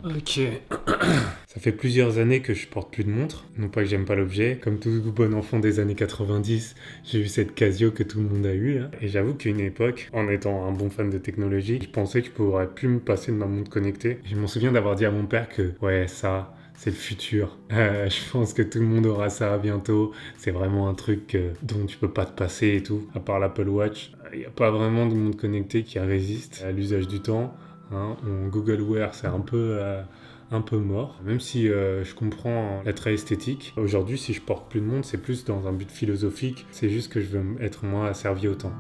Ok. Ça fait plusieurs années que je porte plus de montre. Non pas que j'aime pas l'objet. Comme tout bon enfant des années 90, j'ai eu cette Casio que tout le monde a eu là. Et j'avoue qu'à une époque, en étant un bon fan de technologie, je pensais que je pourrais plus me passer de ma montre connectée. Je m'en souviens d'avoir dit à mon père que ouais, ça, c'est le futur. Je pense que tout le monde aura ça bientôt. C'est vraiment un truc dont tu peux pas te passer et tout. À part l'Apple Watch, il n'y a pas vraiment de montre connectée qui résiste à l'usage du temps. Hein. Google Wear, c'est un peu mort. Même si je comprends l'attrait esthétique. Aujourd'hui, si je porte plus de montre, c'est plus dans un but philosophique. C'est juste que je veux être moins asservi au temps.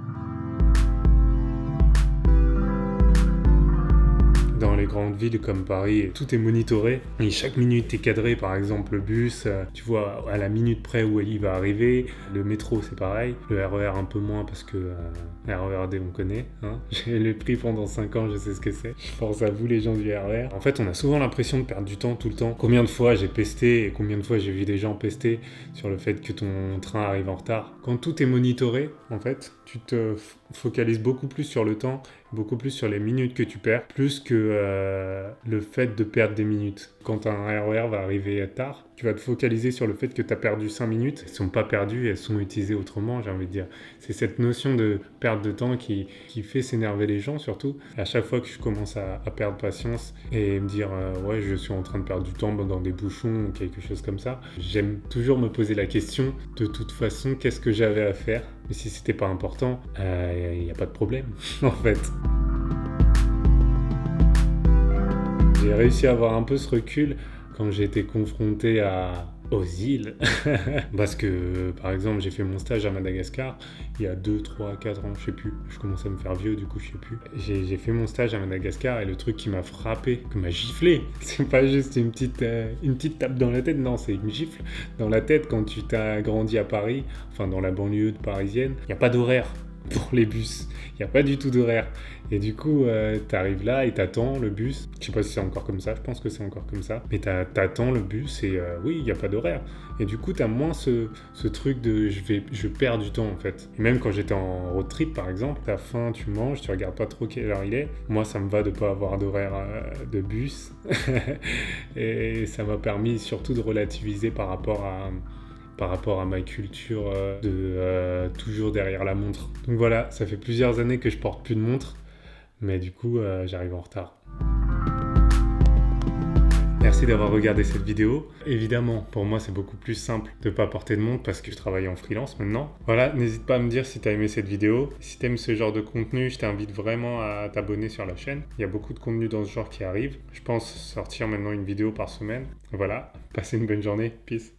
Dans les grandes villes comme Paris, tout est monitoré et chaque minute est cadré. Par exemple, le bus, tu vois à la minute près où il va arriver. Le métro, c'est pareil. Le RER, un peu moins parce que RERD, on connaît. Hein. Je l'ai pris pendant 5 ans, je sais ce que c'est. Je pense à vous, les gens du RER. En fait, on a souvent l'impression de perdre du temps tout le temps. Combien de fois j'ai pesté et combien de fois j'ai vu des gens pester sur le fait que ton train arrive en retard. Quand tout est monitoré, en fait, tu te focalises beaucoup plus sur le temps, beaucoup plus sur les minutes que tu perds, plus que le fait de perdre des minutes. Quand un RER va arriver tard, tu vas te focaliser sur le fait que tu as perdu 5 minutes. Elles ne sont pas perdues, elles sont utilisées autrement, j'ai envie de dire. C'est cette notion de perte de temps qui fait s'énerver les gens, surtout. À chaque fois que je commence à perdre patience et me dire ouais, je suis en train de perdre du temps dans des bouchons ou quelque chose comme ça, j'aime toujours me poser la question, de toute façon, qu'est-ce que j'avais à faire? Mais si c'était pas important, il n'y a pas de problème, en fait. J'ai réussi à avoir un peu ce recul quand j'ai été confronté aux îles. Parce que, par exemple, j'ai fait mon stage à Madagascar il y a 2, 3, 4 ans, je sais plus. Je commence à me faire vieux, du coup, je sais plus. J'ai fait mon stage à Madagascar et le truc qui m'a frappé, qui m'a giflé, c'est pas juste une petite tape dans la tête, non, c'est une gifle dans la tête quand tu t'as grandi à Paris, enfin dans la banlieue parisienne. Il n'y a pas d'horaire pour les bus. Il n'y a pas du tout d'horaire. Et du coup, t'arrives là et t'attends le bus. Je sais pas si c'est encore comme ça, je pense que c'est encore comme ça. Mais t'attends le bus et oui, il n'y a pas d'horaire. Et du coup, t'as moins ce truc de je perds du temps en fait. Et même quand j'étais en road trip par exemple, t'as faim, tu manges, tu regardes pas trop quelle heure il est. Moi, ça me va de pas avoir d'horaire de bus. Et ça m'a permis surtout de relativiser par rapport à ma culture de toujours derrière la montre. Donc voilà, ça fait plusieurs années que je porte plus de montre, mais du coup, j'arrive en retard. Merci d'avoir regardé cette vidéo. Évidemment, pour moi, c'est beaucoup plus simple de ne pas porter de montre parce que je travaille en freelance maintenant. Voilà, n'hésite pas à me dire si tu as aimé cette vidéo. Si tu aimes ce genre de contenu, je t'invite vraiment à t'abonner sur la chaîne. Il y a beaucoup de contenu dans ce genre qui arrive. Je pense sortir maintenant une vidéo par semaine. Voilà, passez une bonne journée. Peace.